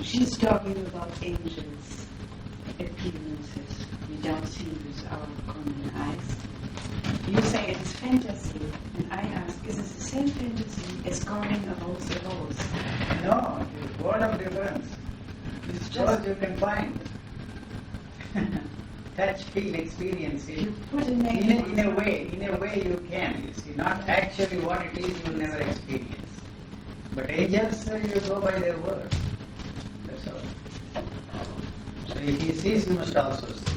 She's talking about angels, appearances we don't see with our common eyes. You say it is fantasy, and I ask, is it the same fantasy as calling a voice? No, it's a world of difference. It's just you can find. Touch, feel, experience it. You put a name In a way you can. You see, not actually what it is you will never experience. But angels, you go by their word. That's all. So if he sees, you must also see.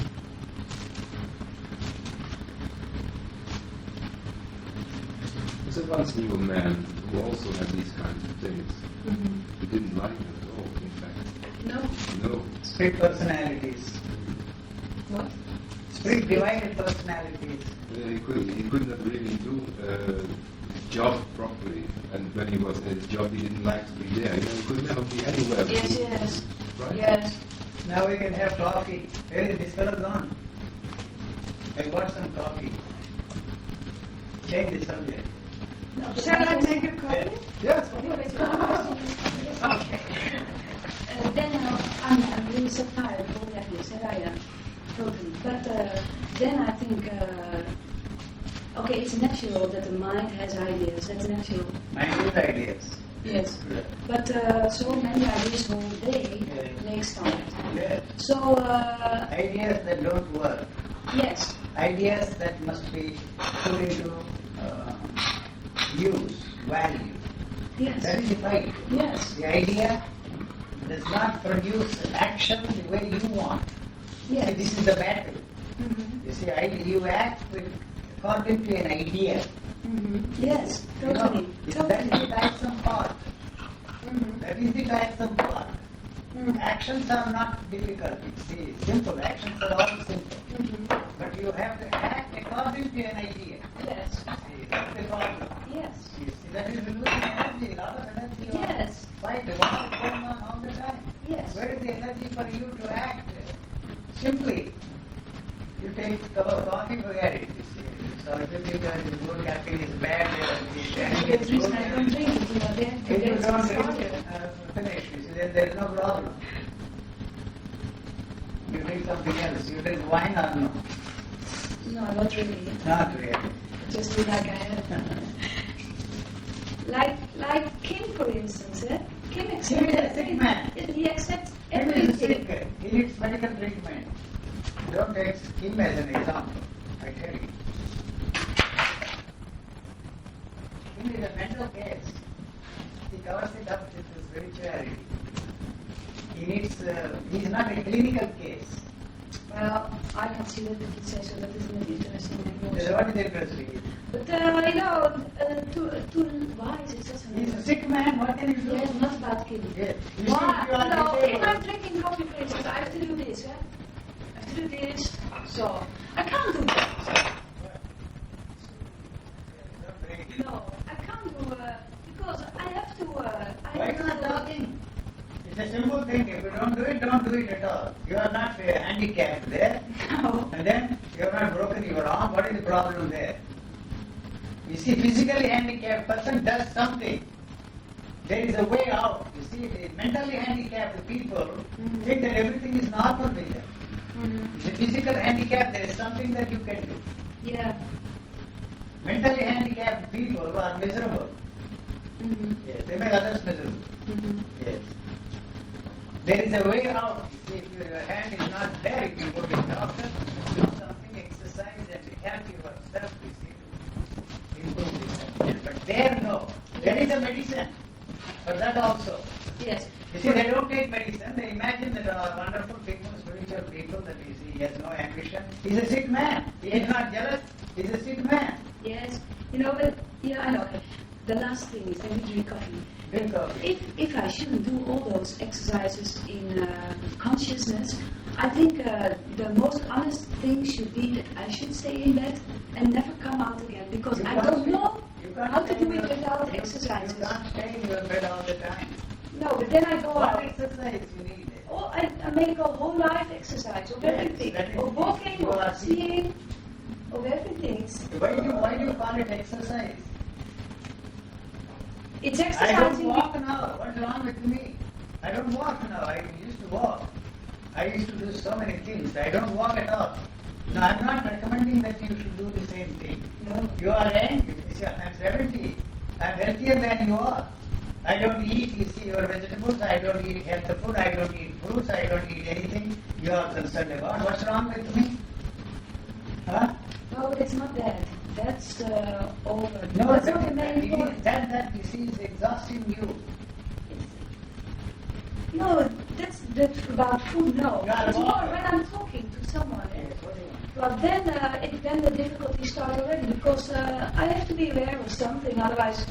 I once knew a man who also had these kinds of things. Mhm. He didn't like it at all, in fact. No. No. Split personalities. What? Split divided personalities. He could not really do his job properly, and when he was at his job, he didn't like to be there. He could never be anywhere. Yes. Right? Yes. Now we can have coffee. Where is this fellow gone? I want some coffee. Change the subject. No, Shall I take a coffee? Yes. Okay. Then I'm really so tired of all that this, I am totally. But then I think, okay, it's natural that the mind has ideas. That's natural. Mind good ideas. Yes. But so many ideas all day makes time. Yes. So Ideas that don't work. yes. Ideas that must be put into use, value. Yes. That is the fight. Yes. The idea does not produce action the way you want. Yes. See, this is the battle. Mm-hmm. You see, you act according to an idea. Mm-hmm. Yes. You know, Totally. that Totally. is some part. That is the tiresome part. Actions are not difficult. See, simple. Actions are all simple. But you have to act according to an idea. Yes. See, that's the problem. Yes. You see, that is losing energy, a lot of energy. Yes. Fight, what is going on all the time? Yes. Where is the energy for you to act? Simply, you take a cup of coffee, forget it. You see. So if you think that is good, caffeine is bad, That's the reason I don't drink it, you know, then if you get don't started. drink, finish. You see, then there is no problem. You drink something else. You drink wine or no? No, not really. Not really. Just do like I have. Like Kim, for instance, eh? Kim accepts Kim is a sick man. He accepts Kim is everything. sick. He needs medical treatment. Don't take him as an example. I tell you. Kim is a mental case. He covers it up with his spirituality. He's not a clinical case. Well, I can see that if you say so, that isn't interesting What anymore. is interesting? But you know, why is it such a He's a sick man. What can you do? Yes, not about Kim. Yes. You see, Why? you are No, if disabled. I'm drinking coffee, for instance, I have to do this, eh? I have to do this, so I can't do that. No, I can't do because I have to. Why you not talking? It's a simple thing. If you don't do it at all. You are not handicapped there. No. And then you have not broken your arm. What is the problem there? You see, physically handicapped person does something. There is a way out. You see, the mentally handicapped people think that everything is normal with them. The physical handicap, there is something that you can do. Yeah. Mentally handicapped people are miserable. Yes, they make others miserable. Yes. There is a way out. You see, if your hand is not there, you can go to the doctor, do something, exercise, and help yourself, you see, to improve this. But there, no. There is a medicine for that also. Yes. You see, they don't take medicine. They imagine that are wonderful people, spiritual people, that you see, he has no ambition. He's a sick man. He is not jealous. He's a sick man. Yes. You know, but yeah, I know. Okay. The last thing is that we drink coffee. Drink coffee. If I shouldn't do all those exercises in consciousness, I think the most honest thing should be that I should stay in bed and never come out again because I don't know how to do it without exercises. You can't stay in your bed all the time. No, but then I go What out. exercise you need? Oh, I make a whole life exercise of everything, that is- of walking, you are of seeing, of everything. Why do you call it exercise? It's I don't exercising. walk now. What's wrong with me? I don't walk now. I used to walk. I used to do so many things. I don't walk at all. No, I'm not recommending that you should do the same thing. No. You are young. You see, I'm 70. I'm healthier than you are. I don't eat, you see, your vegetables. I don't eat healthy food. I don't eat fruits. I don't eat anything you are concerned about. What's wrong with me? Huh? No, but it's not that. That's over. No, That's not the main point. that you see is exhausting you. No, that's about food. No, You are it's more walking. when I'm talking to someone. Yes, what do you want? Well, then the difficulties start already because I have to be aware of something. Otherwise,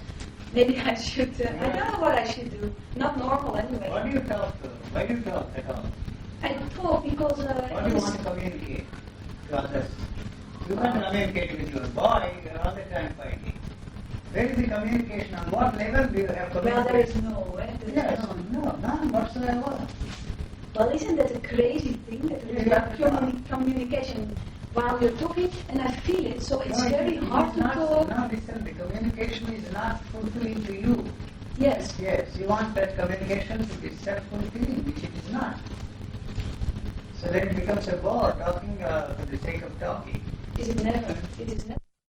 maybe I should. I don't know what I should do. Not normal anyway. What do you talk to? Why do you talk at all? I talk because What do you want to communicate to others? You can't communicate with your boy, you're all the time fighting. Where is the communication? On what level do you have well, communication? there is no. Yes, none whatsoever. Well, isn't that a crazy thing that we have communication while you're talking, and I feel it, so it's very hard to talk. No, listen, the communication is not fulfilling to you. Yes. Yes, you want that communication to be self-fulfilling, which it is not. So then it becomes a bore, talking for the sake of talking. Is it never? It is never.